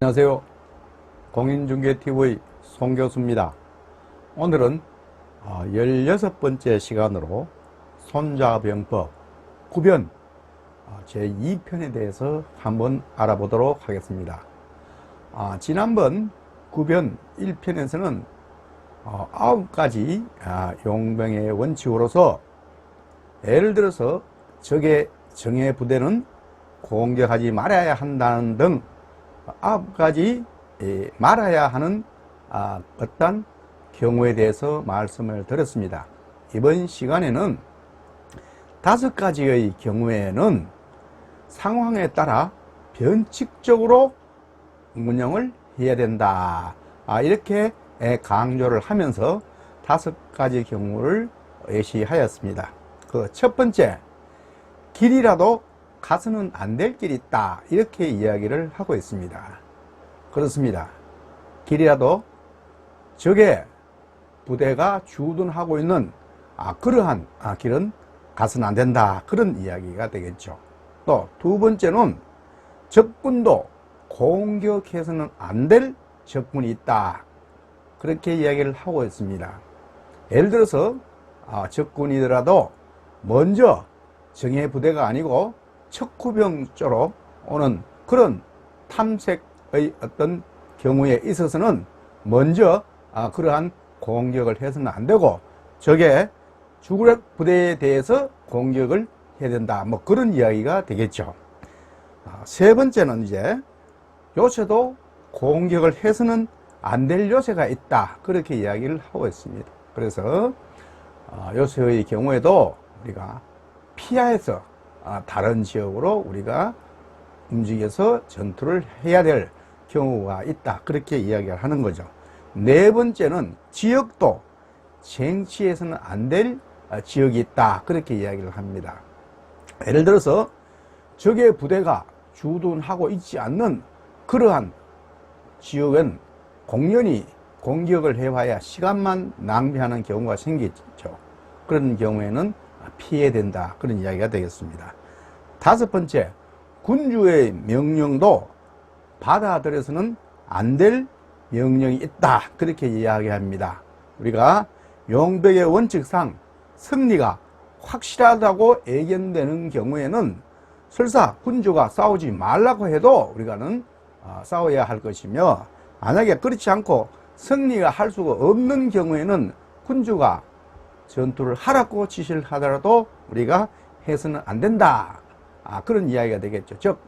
안녕하세요. 공인중개TV 송교수입니다. 오늘은 16번째 시간으로 손자병법 구변 제2편에 대해서 한번 알아보도록 하겠습니다. 지난번 구변 1편에서는 9가지 용병의 원칙으로서 예를 들어서 적의 정예부대는 공격하지 말아야 한다는 등 9가지 말아야 하는 어떤 경우에 대해서 말씀을 드렸습니다. 이번 시간에는 5가지의 경우에는 상황에 따라 변칙적으로 운영을 해야 된다, 이렇게 강조를 하면서 5가지 경우를 예시하였습니다. 그 첫 번째, 길이라도 가서는 안 될 길이 있다, 이렇게 이야기를 하고 있습니다. 그렇습니다. 길이라도 적의 부대가 주둔하고 있는 그러한 길은 가서는 안 된다, 그런 이야기가 되겠죠. 또 두 번째는 적군도 공격해서는 안 될 적군이 있다, 그렇게 이야기를 하고 있습니다. 예를 들어서 적군이더라도 먼저 정예 부대가 아니고 척후병 쪽으로 오는 그런 탐색의 어떤 경우에 있어서는 먼저 그러한 공격을 해서는 안 되고 적의 주력 부대에 대해서 공격을 해야 된다, 뭐 그런 이야기가 되겠죠. 세 번째는 이제 요새도 공격을 해서는 안 될 요새가 있다, 그렇게 이야기를 하고 있습니다. 그래서 요새의 경우에도 우리가 피하에서 다른 지역으로 우리가 움직여서 전투를 해야 될 경우가 있다, 그렇게 이야기를 하는 거죠. 네 번째는 지역도 쟁취해서는 안 될 지역이 있다, 그렇게 이야기를 합니다. 예를 들어서 적의 부대가 주둔하고 있지 않는 그러한 지역은 공연히 공격을 해봐야 시간만 낭비하는 경우가 생기죠. 그런 경우에는 피해야 된다, 그런 이야기가 되겠습니다. 5번째, 군주의 명령도 받아들여서는 안 될 명령이 있다, 그렇게 이야기합니다. 우리가 용병의 원칙상 승리가 확실하다고 예견되는 경우에는 설사 군주가 싸우지 말라고 해도 우리가는 싸워야 할 것이며, 만약에 그렇지 않고 승리가 할 수가 없는 경우에는 군주가 전투를 하라고 지시를 하더라도 우리가 해서는 안 된다, 그런 이야기가 되겠죠. 즉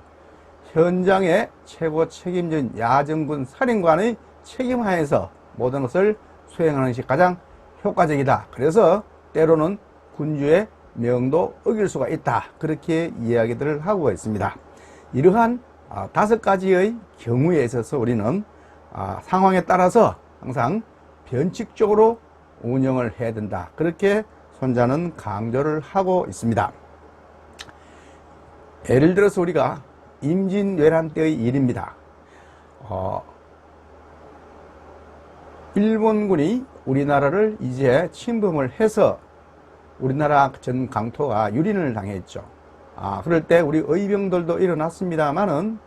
현장의 최고 책임진 야전군 사령관의 책임하에서 모든 것을 수행하는 것이 가장 효과적이다. 그래서 때로는 군주의 명도 어길 수가 있다, 그렇게 이야기들을 하고 있습니다. 이러한 5가지의 경우에 있어서 우리는 상황에 따라서 항상 변칙적으로 운영을 해야 된다, 그렇게 손자는 강조를 하고 있습니다. 예를 들어서 우리가 임진왜란 때의 일입니다. 일본군이 우리나라를 이제 침범을 해서 우리나라 전 강토가 유린을 당했죠. 그럴 때 우리 의병들도 일어났습니다만은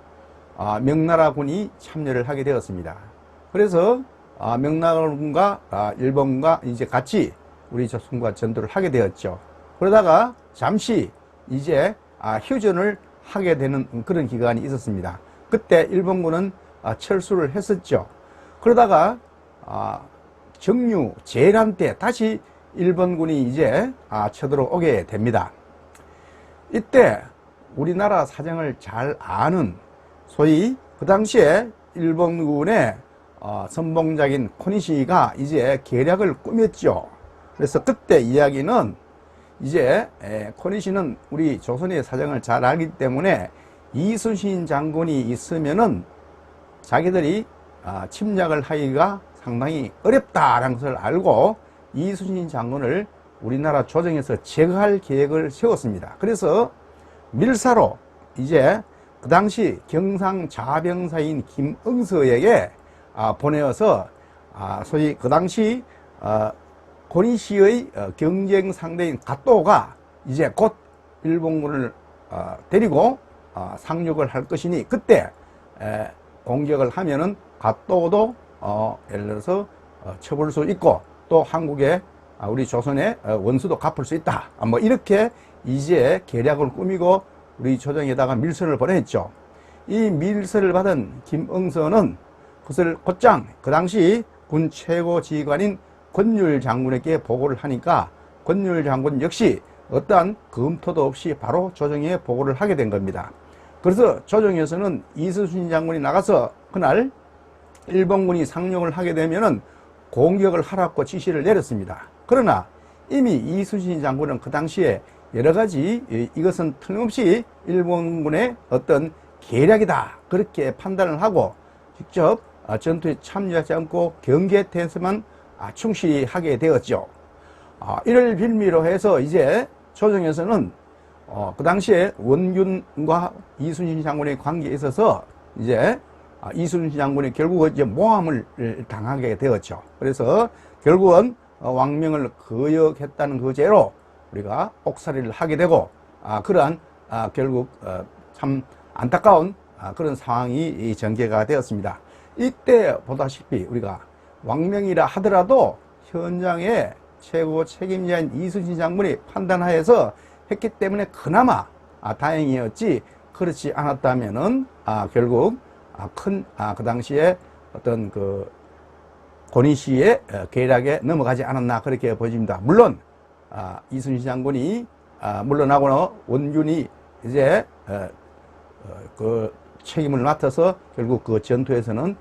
명나라군이 참여를 하게 되었습니다. 그래서 명나라군과 일본군과 이제 같이 우리 조선과 전투를 하게 되었죠. 그러다가 잠시 이제 휴전을 하게 되는 그런 기간이 있었습니다. 그때 일본군은 철수를 했었죠. 그러다가 정유 제란 때 다시 일본군이 이제 쳐들어오게 됩니다. 이때 우리나라 사정을 잘 아는, 소위 그 당시에 일본군의 선봉장인 코니시가 이제 계략을 꾸몄죠. 그래서 그때 이야기는 이제 코니시는 우리 조선의 사정을 잘 알기 때문에 이순신 장군이 있으면은 자기들이 침략을 하기가 상당히 어렵다라는 것을 알고 이순신 장군을 우리나라 조정에서 제거할 계획을 세웠습니다. 그래서 밀사로 이제 그 당시 경상자병사인 김응서에게 보내어서 소위 그 당시 고니시의 경쟁 상대인 갓도가 이제 곧 일본군을 데리고 상륙을 할 것이니 그때 공격을 하면은 갓도도 예를 들어서 쳐볼 수 있고, 또 한국에 우리 조선의 원수도 갚을 수 있다. 뭐 이렇게 이제 계략을 꾸미고 우리 조정에다가 밀서를 보냈죠. 이 밀서를 받은 김응서는 그것을 곧장 그 당시 군 최고 지휘관인 권율 장군에게 보고를 하니까 권율 장군 역시 어떠한 검토도 없이 바로 조정에 보고를 하게 된 겁니다. 그래서 조정에서는 이순신 장군이 나가서 그날 일본군이 상륙을 하게 되면은 공격을 하라고 지시를 내렸습니다. 그러나 이미 이순신 장군은 그 당시에 여러 가지 이것은 틀림없이 일본군의 어떤 계략이다 그렇게 판단을 하고 직접 전투에 참여하지 않고 경계태세만 충실히 하게 되었죠. 이를 빌미로 해서 이제 조정에서는 그 당시에 원균과 이순신 장군의 관계에 있어서 이제 이순신 장군이 결국 이제 모함을 당하게 되었죠. 그래서 결국은 왕명을 거역했다는 그 죄로 우리가 옥살이를 하게 되고 그러한 결국 참 안타까운 그런 상황이 전개가 되었습니다. 이때 보다시피 우리가 왕명이라 하더라도 현장에 최고 책임자인 이순신 장군이 판단하에서 했기 때문에 그나마 다행이었지, 그렇지 않았다면은 결국 큰 그 당시에 어떤 그 권위 씨의 계략에 넘어가지 않았나 그렇게 보여집니다. 물론 이순신 장군이 물러나고 원균이 이제 그 책임을 맡아서 결국 그 전투에서는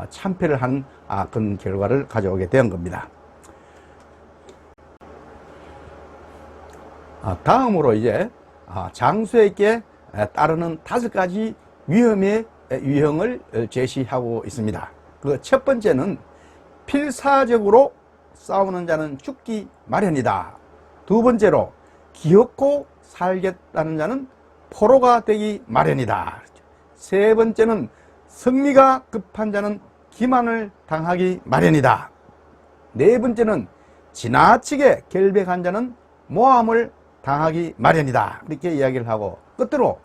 참패를 한 그런 결과를 가져오게 된 겁니다. 다음으로 이제 장수에게 따르는 5가지 위험의 유형을 제시하고 있습니다. 그 첫 번째는 필사적으로 싸우는 자는 죽기 마련이다. 두 번째로 기어코 살겠다는 자는 포로가 되기 마련이다. 세 번째는 승리가 급한 자는 기만을 당하기 마련이다. 네 번째는 지나치게 결백한 자는 모함을 당하기 마련이다. 이렇게 이야기를 하고, 끝으로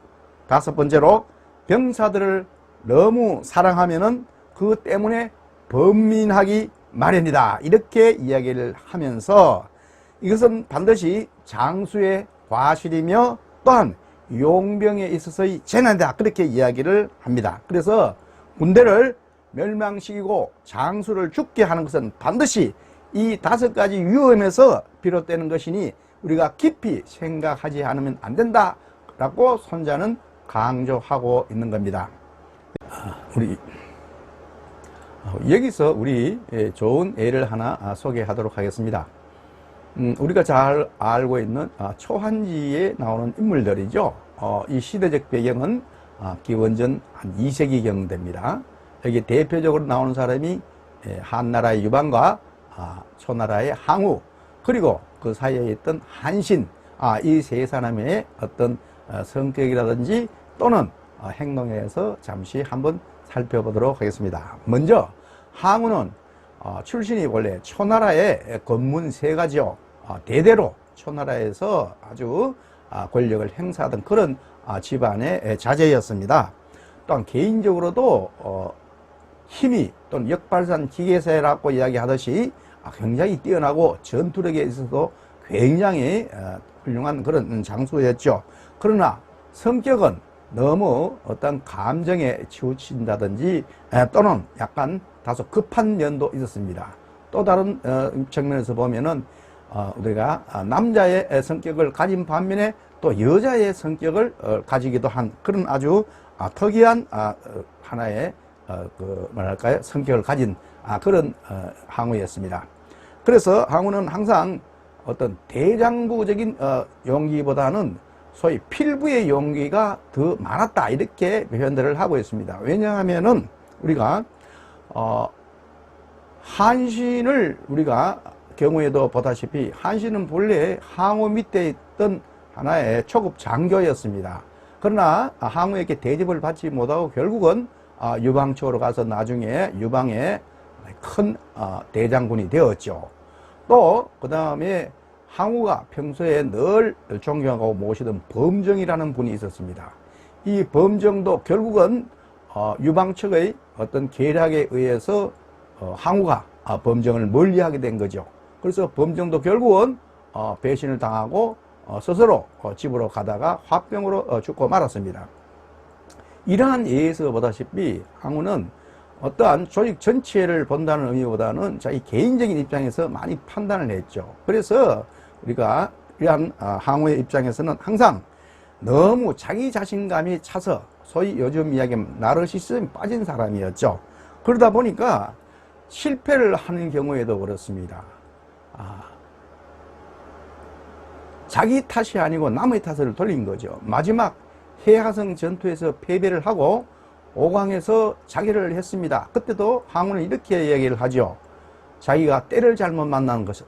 5번째로 병사들을 너무 사랑하면은 그 때문에 번민하기 마련이다. 이렇게 이야기를 하면서 이것은 반드시 장수의 과실이며 또한 용병에 있어서의 재난이다. 그렇게 이야기를 합니다. 그래서 군대를 멸망시키고 장수를 죽게 하는 것은 반드시 이 5가지 위험에서 비롯되는 것이니 우리가 깊이 생각하지 않으면 안 된다라고 손자는 강조하고 있는 겁니다. 여기서 우리 좋은 예를 하나 소개하도록 하겠습니다. 우리가 잘 알고 있는 초한지에 나오는 인물들이죠. 이 시대적 배경은 기원전 한 2세기경 됩니다. 여기 대표적으로 나오는 사람이 한나라의 유방과 초나라의 항우, 그리고 그 사이에 있던 한신, 이 세 사람의 어떤 성격이라든지 또는 행동에 대해서 잠시 한번 살펴보도록 하겠습니다. 먼저 항우는 출신이 원래 초나라의 건문 3가지요. 대대로 초나라에서 아주 권력을 행사하던 그런 집안의 자제였습니다. 또한 개인적으로도 힘이 또는 역발산 기계세라고 이야기하듯이 굉장히 뛰어나고 전투력에 있어서 굉장히 훌륭한 그런 장수였죠. 그러나 성격은 너무 어떤 감정에 치우친다든지 또는 약간 다소 급한 면도 있었습니다. 또 다른 측면에서 보면은 우리가 남자의 성격을 가진 반면에 또 여자의 성격을 가지기도 한 그런 아주 특이한 하나의 그 뭐랄까요, 성격을 가진 그런 항우였습니다. 그래서 항우는 항상 어떤 대장부적인 용기보다는 소위 필부의 용기가 더 많았다, 이렇게 표현들을 하고 있습니다. 왜냐하면은 우리가 한신을 우리가 경우에도 보다시피 한신은 본래 항우 밑에 있던 하나의 초급 장교였습니다. 그러나 항우에게 대접을 받지 못하고 결국은 유방 쪽으로 가서 나중에 유방의 큰 대장군이 되었죠. 또 그 다음에 항우가 평소에 늘 존경하고 모시던 범정이라는 분이 있었습니다. 이 범정도 결국은 유방 측의 어떤 계략에 의해서 항우가 범정을 멀리하게 된 거죠. 그래서 범정도 결국은 배신을 당하고 스스로 집으로 가다가 화병으로 죽고 말았습니다. 이러한 예에서 보다시피 항우는 어떠한 조직 전체를 본다는 의미보다는 자기 개인적인 입장에서 많이 판단을 했죠. 그래서 우리가 이러한 항우의 입장에서는 항상 너무 자기 자신감이 차서 소위 요즘 이야기하면 나르시시즘에 빠진 사람이었죠. 그러다 보니까 실패를 하는 경우에도 그렇습니다. 자기 탓이 아니고 남의 탓을 돌린 거죠. 마지막 해하성 전투에서 패배를 하고 오강에서 자기를 했습니다. 그때도 항우는 이렇게 이야기를 하죠. 자기가 때를 잘못 만난 것을,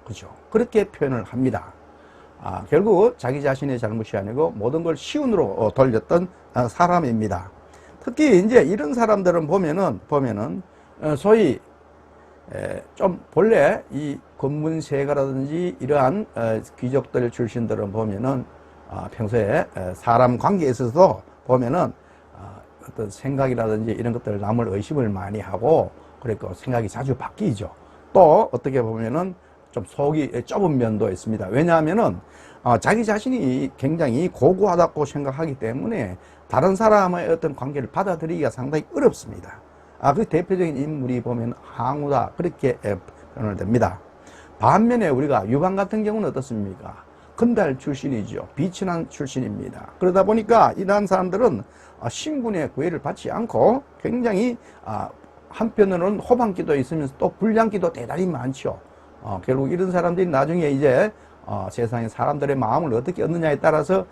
그죠? 그렇게 표현을 합니다. 결국 자기 자신의 잘못이 아니고 모든 걸 시운으로 돌렸던 사람입니다. 특히 이제 이런 사람들은 보면은 소위 좀 본래 이 권문세가라든지 이러한 귀족들 출신들은 보면은 평소에 사람 관계에 있어서도 보면은 어떤 생각이라든지 이런 것들 남을 의심을 많이 하고 그러니까 생각이 자주 바뀌죠. 또 어떻게 보면은 좀 속이 좁은 면도 있습니다. 왜냐하면은 자기 자신이 굉장히 고고하다고 생각하기 때문에 다른 사람의 어떤 관계를 받아들이기가 상당히 어렵습니다. 그 대표적인 인물이 보면 항우다 그렇게 표현을 됩니다. 반면에 우리가 유방 같은 경우는 어떻습니까? 건달 출신이죠. 비천한 출신입니다. 그러다 보니까 이러한 사람들은 신군의 구애를 받지 않고 굉장히 한편으로는 호방기도 있으면서 또 불량기도 대단히 많죠. 결국 이런 사람들이 나중에 이제 세상의 사람들의 마음을 어떻게 얻느냐에 따라서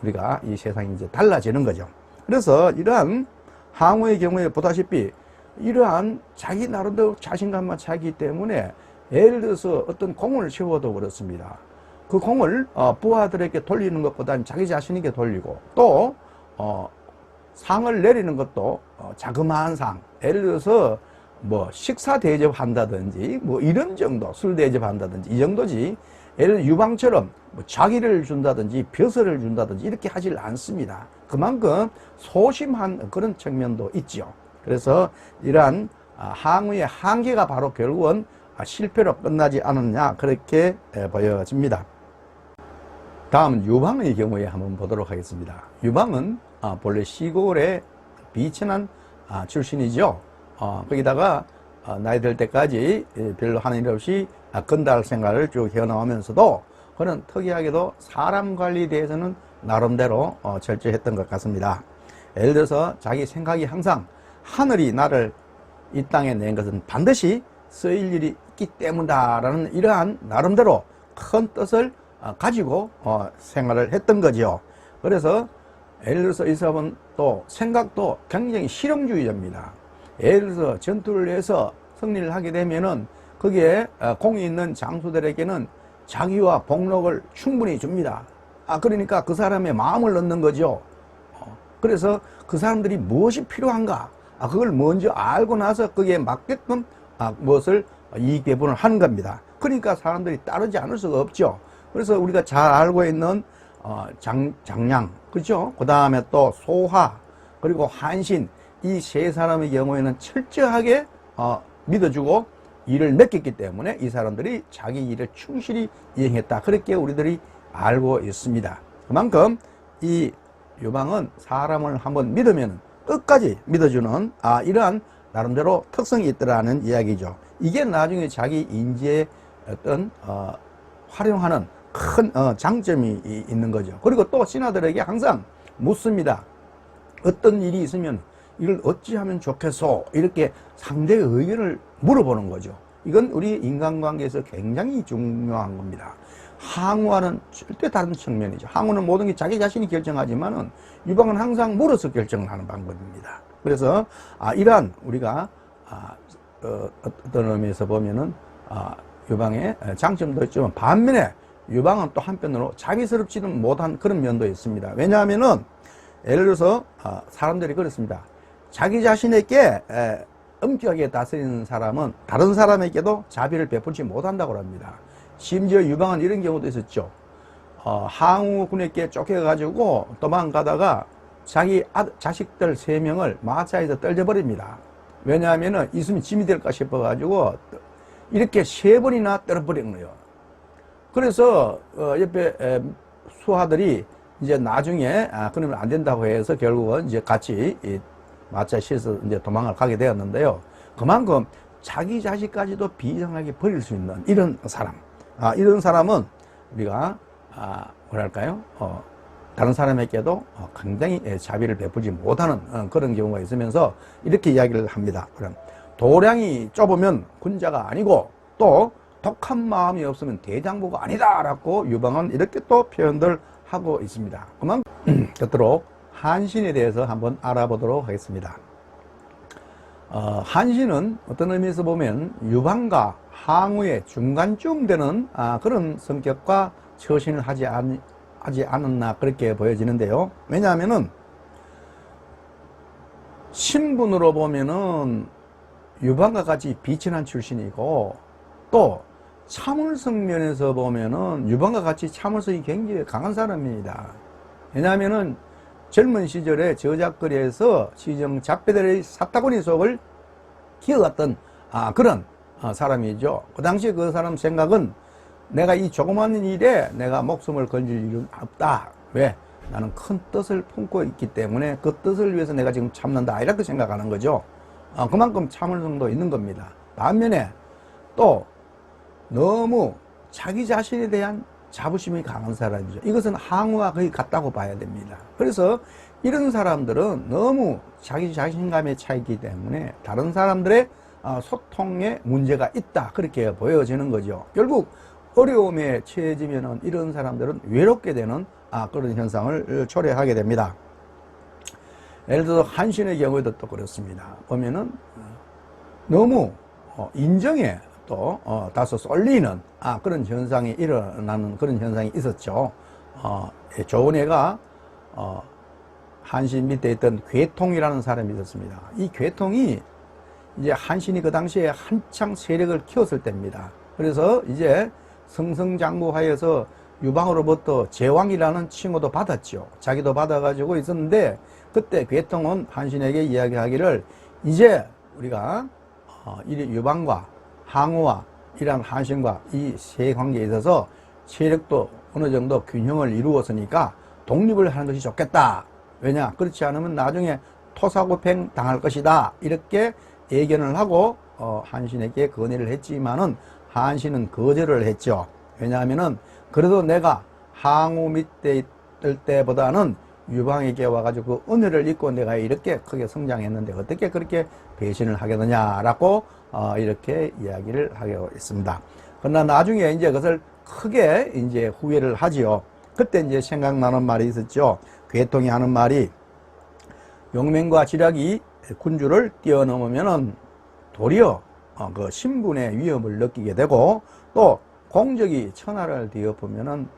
우리가 이 세상이 이제 달라지는 거죠. 그래서 이러한 항우의 경우에 보다시피 이러한 자기 나름대로 자신감만 차기 때문에 예를 들어서 어떤 공을 세워도 그렇습니다. 그 공을 부하들에게 돌리는 것보다는 자기 자신에게 돌리고 또 상을 내리는 것도 자그마한 상, 예를 들어서 뭐 식사 대접한다든지 뭐 이런 정도, 술 대접한다든지 이 정도지, 예를 들어 유방처럼 뭐 자기를 준다든지 벼슬을 준다든지 이렇게 하질 않습니다. 그만큼 소심한 그런 측면도 있죠. 그래서 이러한 항우의 한계가 바로 결국은 실패로 끝나지 않았냐 그렇게 보여집니다. 다음 유방의 경우에 한번 보도록 하겠습니다. 유방은 본래 시골의 비천한 출신이죠. 거기다가 나이 들 때까지 별로 하는 일 없이 건달 생활을 쭉 해나오면서도 그는 특이하게도 사람 관리에 대해서는 나름대로 철저했던 것 같습니다. 예를 들어서 자기 생각이 항상 하늘이 나를 이 땅에 낸 것은 반드시 쓰일 일이 있기 때문이다라는 이러한 나름대로 큰 뜻을 가지고 생활을 했던 거죠. 그래서 예를 들어서 이 사람은 또 생각도 굉장히 실용주의자입니다. 예를 들어서 전투를 해서 승리를 하게 되면은 거기에 공이 있는 장수들에게는 자기와 복록을 충분히 줍니다. 그러니까 그 사람의 마음을 얻는 거죠. 그래서 그 사람들이 무엇이 필요한가 그걸 먼저 알고 나서 거기에 맞게끔 무엇을 이익 배분을 하는 겁니다. 그러니까 사람들이 따르지 않을 수가 없죠. 그래서 우리가 잘 알고 있는 장량, 그렇죠? 그 다음에 또 소하, 그리고 한신, 이 세 사람의 경우에는 철저하게 믿어주고 일을 맡겼기 때문에 이 사람들이 자기 일을 충실히 이행했다. 그렇게 우리들이 알고 있습니다. 그만큼 이 유방은 사람을 한번 믿으면 끝까지 믿어주는 이러한 나름대로 특성이 있더라는 이야기죠. 이게 나중에 자기 인지에 어떤 활용하는 큰 장점이 있는 거죠. 그리고 또 신하들에게 항상 묻습니다. 어떤 일이 있으면 이걸 어찌하면 좋겠소? 이렇게 상대의 의견을 물어보는 거죠. 이건 우리 인간관계에서 굉장히 중요한 겁니다. 항우와는 절대 다른 측면이죠. 항우는 모든 게 자기 자신이 결정하지만은 유방은 항상 물어서 결정을 하는 방법입니다. 그래서 이러한 우리가 어떤 의미에서 보면은 유방의 장점도 있지만 반면에 유방은 또 한편으로 자비스럽지는 못한 그런 면도 있습니다. 왜냐하면은 예를 들어서 사람들이 그렇습니다. 자기 자신에게 엄격하게 다스리는 사람은 다른 사람에게도 자비를 베풀지 못한다고 합니다. 심지어 유방은 이런 경우도 있었죠. 항우군에게 쫓겨가지고 도망가다가 자기 자식들 3명을 마차에서 떨져버립니다. 왜냐하면 있으면 짐이 될까 싶어가지고 이렇게 3번이나 떨어버린 거예요. 그래서 옆에 수하들이 이제 나중에 그러면 안 된다고 해서 결국은 이제 같이 마차에 실어서 이제 도망을 가게 되었는데요. 그만큼 자기 자식까지도 비장하게 버릴 수 있는 이런 사람, 이런 사람은 우리가 뭐랄까요? 다른 사람에게도 굉장히 자비를 베풀지 못하는 그런 경우가 있으면서 이렇게 이야기를 합니다. 그럼 도량이 좁으면 군자가 아니고 또 독한 마음이 없으면 대장부가 아니다 라고 유방은 이렇게 또 표현들 하고 있습니다. 그만 끝으로 한신에 대해서 한번 알아보도록 하겠습니다. 한신은 어떤 의미에서 보면 유방과 항우의 중간쯤 되는 그런 성격과 처신을 하지 않았나 그렇게 보여지는데요. 왜냐하면은 신분으로 보면은 유방과 같이 비천한 출신이고 또 참을성 면에서 보면은 유방과 같이 참을성이 굉장히 강한 사람입니다. 왜냐하면은 젊은 시절에 저작거리에서 시정 잡배들의 사타구니 속을 키워갔던 그런 사람이죠. 그 당시 그 사람 생각은 내가 이 조그만 일에 내가 목숨을 건질 일은 없다. 왜? 나는 큰 뜻을 품고 있기 때문에 그 뜻을 위해서 내가 지금 참는다. 이렇게 생각하는 거죠. 그만큼 참을성도 있는 겁니다. 반면에 또 너무 자기 자신에 대한 자부심이 강한 사람이죠. 이것은 항우와 거의 같다고 봐야 됩니다. 그래서 이런 사람들은 너무 자기 자신감에 차있기 때문에 다른 사람들의 소통에 문제가 있다. 그렇게 보여지는 거죠. 결국 어려움에 처해지면은 이런 사람들은 외롭게 되는 그런 현상을 초래하게 됩니다. 예를 들어 한신의 경우에도 또 그렇습니다. 보면은 너무 인정에 또 다소 쏠리는 그런 현상이 일어나는 그런 현상이 있었죠. 조은혜가 한신 밑에 있던 괴통이라는 사람이 있었습니다. 이 괴통이 이제 한신이 그 당시에 한창 세력을 키웠을 때입니다. 그래서 이제 승승장구하여서 유방으로부터 제왕이라는 칭호도 받았죠. 자기도 받아가지고 있었는데 그때 괴통은 한신에게 이야기하기를 이제 우리가 유방과 항우와 이런 한신과 이 세 관계에 있어서 세력도 어느 정도 균형을 이루었으니까 독립을 하는 것이 좋겠다. 왜냐? 그렇지 않으면 나중에 토사구팽 당할 것이다. 이렇게 예견을 하고 한신에게 건의를 했지만은 한신은 거절을 했죠. 왜냐하면은 그래도 내가 항우 밑에 있을 때보다는 유방에게 와가지고 그 은혜를 입고 내가 이렇게 크게 성장했는데 어떻게 그렇게 배신을 하겠느냐라고 이렇게 이야기를 하고 있습니다. 그러나 나중에 이제 그것을 크게 이제 후회를 하지요. 그때 이제 생각나는 말이 있었죠. 괴통이 하는 말이 용맹과 지략이 군주를 뛰어넘으면은 도리어 그 신분의 위험을 느끼게 되고 또 공적이 천하를 뒤엎으면은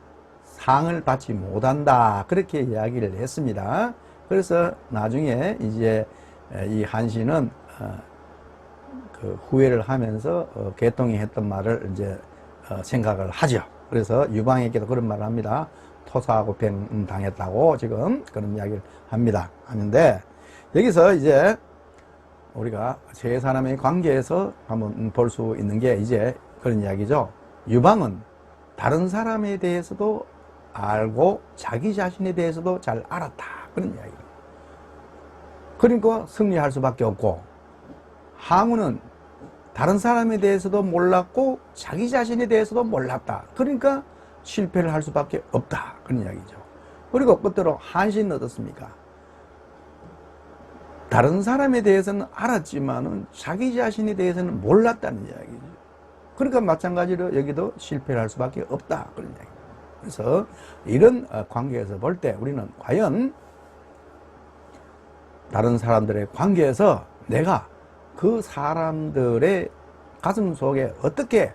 상을 받지 못한다. 그렇게 이야기를 했습니다. 그래서 나중에 이제 이 한신은 그 후회를 하면서 괴통이 했던 말을 이제 생각을 하죠. 그래서 유방에게도 그런 말을 합니다. 토사구팽 당했다고 지금 그런 이야기를 합니다. 하는데 여기서 이제 우리가 세 사람의 관계에서 한번 볼 수 있는 게 이제 그런 이야기죠. 유방은 다른 사람에 대해서도 알고 자기 자신에 대해서도 잘 알았다. 그런 이야기예요. 그러니까 승리할 수밖에 없고 항우는 다른 사람에 대해서도 몰랐고 자기 자신에 대해서도 몰랐다. 그러니까 실패를 할 수밖에 없다. 그런 이야기죠. 그리고 끝으로 한신은 어떻습니까? 다른 사람에 대해서는 알았지만은 자기 자신에 대해서는 몰랐다는 이야기죠. 그러니까 마찬가지로 여기도 실패를 할 수밖에 없다. 그런 이야기입니다. 그래서 이런 관계에서 볼 때 우리는 과연 다른 사람들의 관계에서 내가 그 사람들의 가슴 속에 어떻게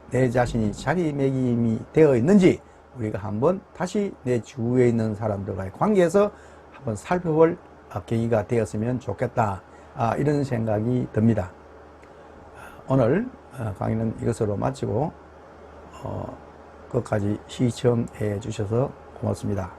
내 자신이 자리매김이 되어 있는지 우리가 한번 다시 내 주위에 있는 사람들과의 관계에서 한번 살펴볼 계기가 되었으면 좋겠다. 이런 생각이 듭니다. 오늘 강의는 이것으로 마치고 끝까지 시청해 주셔서 고맙습니다.